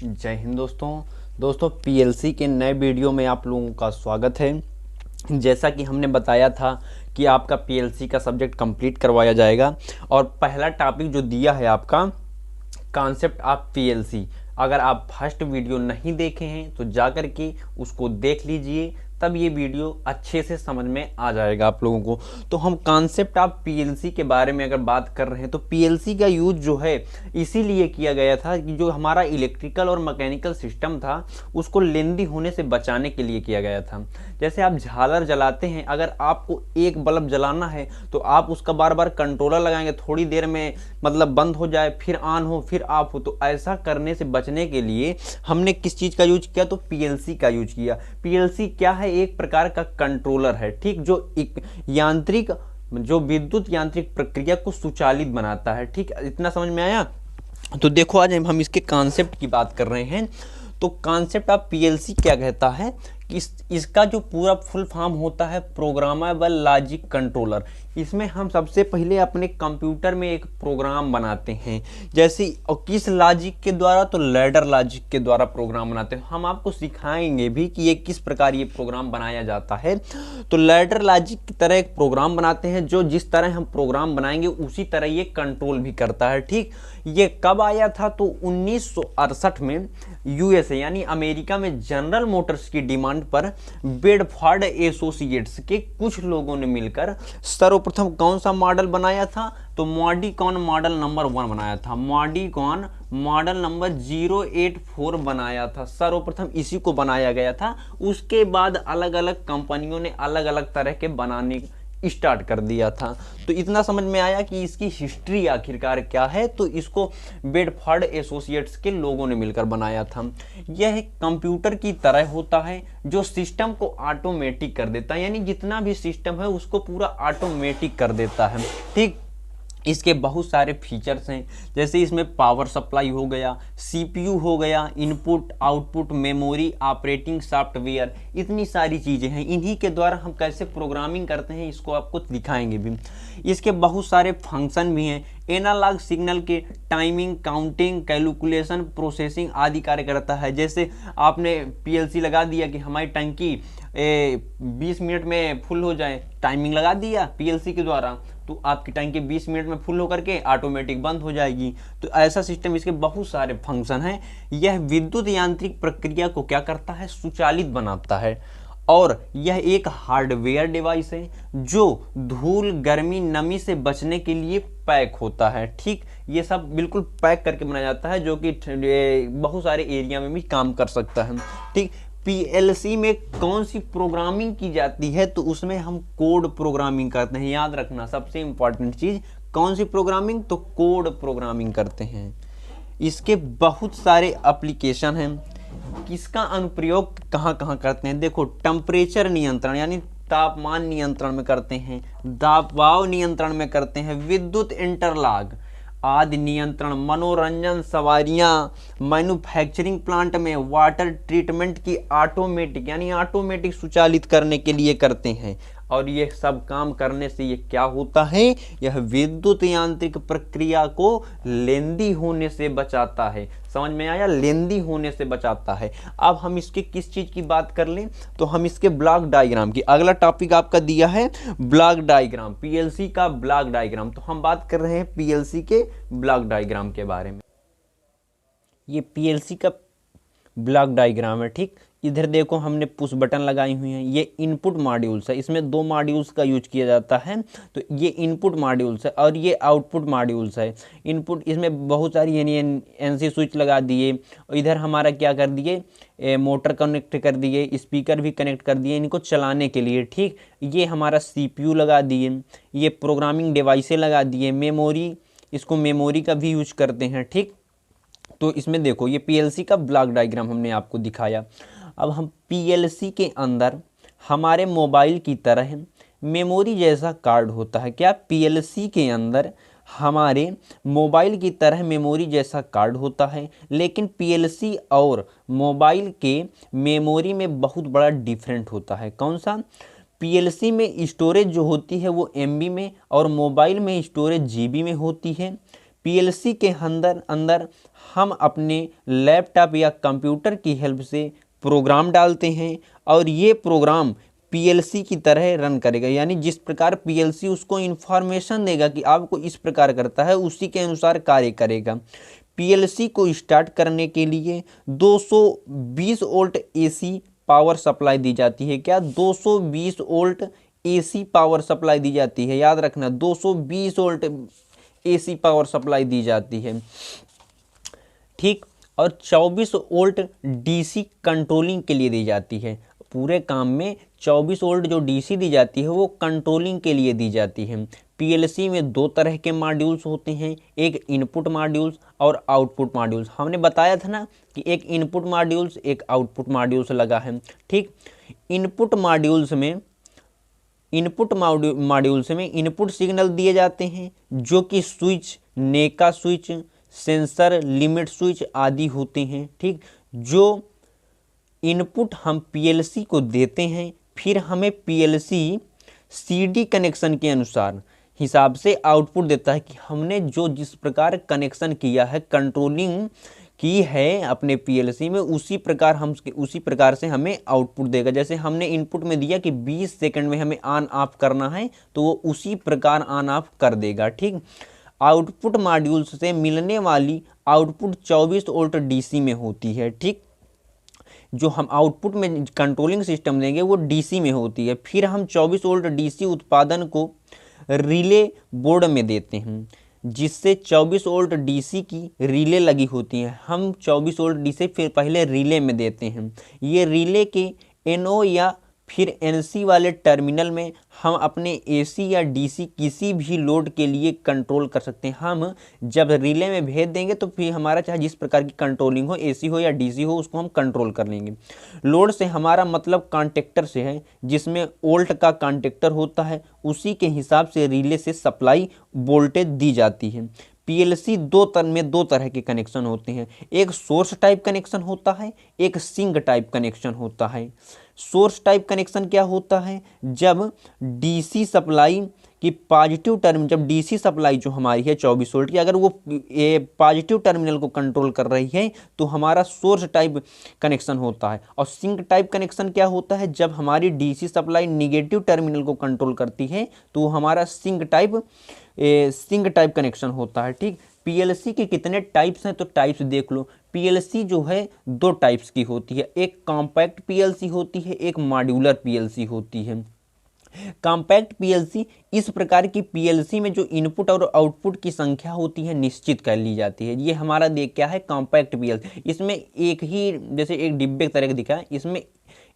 जय हिंद दोस्तों पीएलसी के नए वीडियो में आप लोगों का स्वागत है। जैसा कि हमने बताया था कि आपका पीएलसी का सब्जेक्ट कंप्लीट करवाया जाएगा और पहला टॉपिक जो दिया है आपका कॉन्सेप्ट ऑफ पीएलसी। अगर आप फर्स्ट वीडियो नहीं देखे हैं तो जाकर के उसको देख लीजिए, तब ये वीडियो अच्छे से समझ में आ जाएगा आप लोगों को। तो हम कॉन्सेप्ट ऑफ पीएलसी के बारे में अगर बात कर रहे हैं तो पीएलसी का यूज जो है इसीलिए किया गया था कि जो हमारा इलेक्ट्रिकल और मैकेनिकल सिस्टम था उसको लेंदी होने से बचाने के लिए किया गया था। जैसे आप झालर जलाते हैं, अगर आपको एक बल्ब जलाना है तो आप उसका बार बार कंट्रोलर लगाएंगे, थोड़ी देर में मतलब बंद हो जाए, फिर ऑन हो, फिर ऑफ हो। तो ऐसा करने से बचने के लिए हमने किस चीज़ का यूज किया? तो पीएलसी का यूज किया। पीएलसी क्या है? एक प्रकार का कंट्रोलर है, ठीक, जो यांत्रिक जो विद्युत यांत्रिक प्रक्रिया को सुचालित बनाता है। ठीक, इतना समझ में आया? तो देखो आज हम इसके कॉन्सेप्ट की बात कर रहे हैं। तो कॉन्सेप्ट ऑफ पीएलसी क्या कहता है कि इसका जो पूरा फुल फॉर्म होता है प्रोग्रामेबल लॉजिक कंट्रोलर। इसमें हम सबसे पहले अपने कंप्यूटर में एक प्रोग्राम बनाते हैं, जैसे और किस लॉजिक के द्वारा? तो लैडर लॉजिक के द्वारा प्रोग्राम बनाते हैं। हम आपको सिखाएंगे भी कि ये किस प्रकार ये प्रोग्राम बनाया जाता है। तो लैडर लॉजिक की तरह एक प्रोग्राम बनाते हैं, जो जिस तरह हम प्रोग्राम बनाएंगे उसी तरह ये कंट्रोल भी करता है। ठीक, ये कब आया था? तो 1968 में यूएसए यानी अमेरिका में जनरल मोटर्स की डिमांड पर बेडफोर्ड एसोसिएट्स के कुछ लोगों ने मिलकर सर्वप्रथम कौन सा मॉडल बनाया था? तो मॉडिकॉन मॉडल नंबर 1 बनाया था। मॉडिकॉन मॉडल नंबर 084 बनाया था, सर्वप्रथम इसी को बनाया गया था। उसके बाद अलग अलग कंपनियों ने अलग अलग तरह के बनाने स्टार्ट कर दिया था। तो इतना समझ में आया कि इसकी हिस्ट्री आखिरकार क्या है। तो इसको बेडफोर्ड एसोसिएट्स के लोगों ने मिलकर बनाया था। यह कंप्यूटर की तरह होता है जो सिस्टम को ऑटोमेटिक कर देता है, यानी जितना भी सिस्टम है उसको पूरा ऑटोमेटिक कर देता है। ठीक, इसके बहुत सारे फीचर्स हैं, जैसे इसमें पावर सप्लाई हो गया, सीपीयू हो गया, input output memory, operating software, इतनी सारी चीज़ें हैं। इन्हीं के द्वारा हम कैसे प्रोग्रामिंग करते हैं इसको आपको दिखाएंगे भी। इसके बहुत सारे फंक्शन भी हैं। एनालॉग सिग्नल के टाइमिंग, काउंटिंग, कैलकुलेशन, प्रोसेसिंग आदि कार्य करता है। जैसे आपने पीएलसी लगा दिया कि हमारी टंकी 20 मिनट में फुल हो जाए, टाइमिंग लगा दिया पीएलसी के द्वारा, तो आपकी टंकी 20 मिनट में फुल होकर के ऑटोमेटिक बंद हो जाएगी। तो ऐसा सिस्टम, इसके बहुत सारे फंक्शन हैं। यह विद्युत यांत्रिक प्रक्रिया को क्या करता है? सुचालित बनाता है। और यह एक हार्डवेयर डिवाइस है जो धूल, गर्मी, नमी से बचने के लिए पैक होता है। ठीक, ये सब बिल्कुल पैक करके बनाया जाता है, जो कि बहुत सारे एरिया में भी काम कर सकता है। ठीक, पीएलसी में कौन सी प्रोग्रामिंग की जाती है? तो उसमें हम कोड प्रोग्रामिंग करते हैं। याद रखना सबसे इंपॉर्टेंट चीज, कौन सी प्रोग्रामिंग? तो कोड प्रोग्रामिंग करते हैं। इसके बहुत सारे एप्लीकेशन हैं। किसका अनुप्रयोग कहाँ कहाँ करते हैं? देखो, टेम्परेचर नियंत्रण यानी तापमान नियंत्रण में करते हैं, दबाव नियंत्रण में करते हैं, विद्युत इंटरलॉक आदि नियंत्रण, मनोरंजन, सवारियां, मैन्युफैक्चरिंग प्लांट में, वाटर ट्रीटमेंट की ऑटोमेटिक यानी ऑटोमेटिक सुचालित करने के लिए करते हैं। और ये सब काम करने से ये क्या होता है? यह विद्युत यांत्रिक प्रक्रिया को लेंदी होने से बचाता है। समझ में आया? लेंदी होने से बचाता है। अब हम इसके किस चीज की बात कर लें? तो हम इसके ब्लॉक डायग्राम की, अगला टॉपिक आपका दिया है ब्लॉक डायग्राम, पीएलसी का ब्लॉक डायग्राम। तो हम बात कर रहे हैं पीएलसी के ब्लॉक डायग्राम के बारे में। ये पीएलसी का ब्लॉक डायग्राम है। ठीक, इधर देखो हमने पुश बटन लगाई हुई हैं। ये इनपुट मॉड्यूल्स है, इसमें 2 मॉड्यूल्स का यूज किया जाता है। तो ये इनपुट मॉड्यूल्स है और ये आउटपुट मॉड्यूल्स है। इनपुट, इसमें बहुत सारी यानी एनसी स्विच लगा दिए, और इधर हमारा क्या कर दिए, मोटर कनेक्ट कर दिए, स्पीकर भी कनेक्ट कर दिए इनको चलाने के लिए। ठीक, ये हमारा सीपीयू लगा दिए, ये प्रोग्रामिंग डिवाइसें लगा दिए, मेमोरी, इसको मेमोरी का भी यूज करते हैं। ठीक, तो इसमें देखो ये पीएलसी का ब्लॉक डायग्राम हमने आपको दिखाया। अब हम पीएलसी के अंदर हमारे मोबाइल की तरह मेमोरी जैसा कार्ड होता है। क्या? पीएलसी के अंदर हमारे मोबाइल की तरह मेमोरी जैसा कार्ड होता है, लेकिन पीएलसी और मोबाइल के मेमोरी में बहुत बड़ा डिफरेंट होता है। कौन सा? पीएलसी में स्टोरेज जो होती है वो एमबी में और मोबाइल में स्टोरेज जीबी में होती है। पीएलसी के अंदर अंदर हम अपने लैपटॉप या कंप्यूटर की हेल्प से प्रोग्राम डालते हैं और ये प्रोग्राम पीएलसी की तरह रन करेगा, यानी जिस प्रकार पीएलसी उसको इन्फॉर्मेशन देगा कि आपको इस प्रकार करता है, उसी के अनुसार कार्य करेगा। पीएलसी को स्टार्ट करने के लिए 220 वोल्ट एसी पावर सप्लाई दी जाती है। क्या 220 वोल्ट एसी पावर सप्लाई दी जाती है, याद रखना 220 वोल्ट एसी पावर सप्लाई दी जाती है, ठीक। और 24 वोल्ट डीसी कंट्रोलिंग के लिए दी जाती है। पूरे काम में 24 वोल्ट जो डीसी दी जाती है वो कंट्रोलिंग के लिए दी जाती है। पीएलसी में दो तरह के मॉड्यूल्स होते हैं, एक इनपुट मॉड्यूल्स और आउटपुट मॉड्यूल्स। हमने बताया था ना कि एक इनपुट मॉड्यूल्स एक आउटपुट मॉड्यूल्स लगा है, ठीक। इनपुट मॉड्यूल्स में इनपुट सिग्नल दिए जाते हैं जो कि स्विच, नेका स्विच, सेंसर, लिमिट स्विच आदि होते हैं, ठीक। जो इनपुट हम पीएलसी को देते हैं, फिर हमें पीएलसी सीडी कनेक्शन के अनुसार हिसाब से आउटपुट देता है कि हमने जो जिस प्रकार कनेक्शन किया है, कंट्रोलिंग की है अपने पीएलसी में, उसी प्रकार से हमें आउटपुट देगा। जैसे हमने इनपुट में दिया कि 20 सेकंड में हमें ऑन ऑफ करना है, तो वो उसी प्रकार ऑन ऑफ कर देगा, ठीक। आउटपुट मॉड्यूल से मिलने वाली आउटपुट 24 वोल्ट डीसी में होती है, ठीक। जो हम आउटपुट में कंट्रोलिंग सिस्टम देंगे वो डीसी में होती है। फिर हम 24 वोल्ट डीसी उत्पादन को रिले बोर्ड में देते हैं, जिससे 24 वोल्ट डीसी की रिले लगी होती हैं। हम 24 वोल्ट डीसी फिर पहले रिले में देते हैं। ये रिले के एनओ या फिर एनसी वाले टर्मिनल में हम अपने एसी या डीसी किसी भी लोड के लिए कंट्रोल कर सकते हैं। हम जब रिले में भेज देंगे तो फिर हमारा चाहे जिस प्रकार की कंट्रोलिंग हो, एसी हो या डीसी हो, उसको हम कंट्रोल कर लेंगे। लोड से हमारा मतलब कॉन्टेक्टर से है, जिसमें वोल्ट का कॉन्टेक्टर होता है, उसी के हिसाब से रिले से सप्लाई वोल्टेज दी जाती है। पीएलसी दो तरह के कनेक्शन होते हैं, एक सोर्स टाइप कनेक्शन होता है, एक सिंक टाइप कनेक्शन होता है। सोर्स टाइप कनेक्शन क्या होता है, जब डीसी सप्लाई की पॉजिटिव टर्मिनल, जब डीसी सप्लाई जो हमारी है 24 वोल्ट की, अगर वो पॉजिटिव टर्मिनल को कंट्रोल कर रही है तो हमारा सोर्स टाइप कनेक्शन होता है। और सिंक टाइप कनेक्शन क्या होता है, जब हमारी डीसी सप्लाई निगेटिव टर्मिनल को कंट्रोल करती है तो हमारा सिंक टाइप कनेक्शन होता है, ठीक। पीएलसी के कितने टाइप्स हैं, तो टाइप्स देख लो। पीएलसी जो है दो टाइप्स की होती है, एक कॉम्पैक्ट पीएलसी होती है, एक मॉड्यूलर पीएलसी होती है। कॉम्पैक्ट पीएलसी, इस प्रकार की पीएलसी में जो इनपुट और आउटपुट की संख्या होती है निश्चित कर ली जाती है। ये हमारा क्या है, कॉम्पैक्ट पीएलसी। इसमें एक ही, जैसे एक डिब्बे की तरह दिखा है,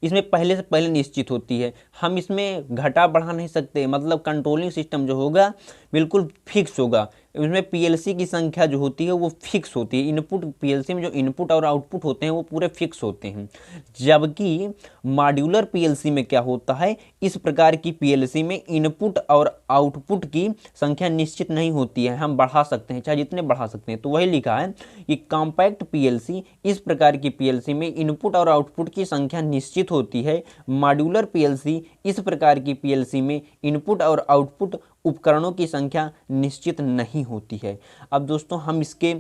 इसमें पहले से पहले निश्चित होती है, हम इसमें घटा बढ़ा नहीं सकते। मतलब कंट्रोलिंग सिस्टम जो होगा बिल्कुल फिक्स होगा, इसमें पीएलसी की संख्या जो होती है वो फिक्स होती है। इनपुट पीएलसी में जो इनपुट और आउटपुट होते हैं वो पूरे फिक्स होते हैं। जबकि मॉड्यूलर पीएलसी में क्या होता है, इस प्रकार की पीएलसी में इनपुट और आउटपुट की संख्या निश्चित नहीं होती है, हम बढ़ा सकते हैं, चाहे जितने बढ़ा सकते हैं। तो वही लिखा है कि कॉम्पैक्ट पीएलसी, इस प्रकार की पीएलसी में इनपुट और आउटपुट की संख्या निश्चित होती है। मॉड्यूलर पीएलसी, इस प्रकार की पीएलसी में इनपुट और आउटपुट उपकरणों की संख्या निश्चित नहीं होती है। अब दोस्तों हम इसके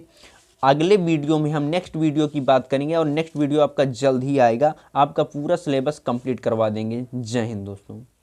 अगले वीडियो में हम नेक्स्ट वीडियो की बात करेंगे, और नेक्स्ट वीडियो आपका जल्द ही आएगा, आपका पूरा सिलेबस कंप्लीट करवा देंगे। जय हिंद दोस्तों।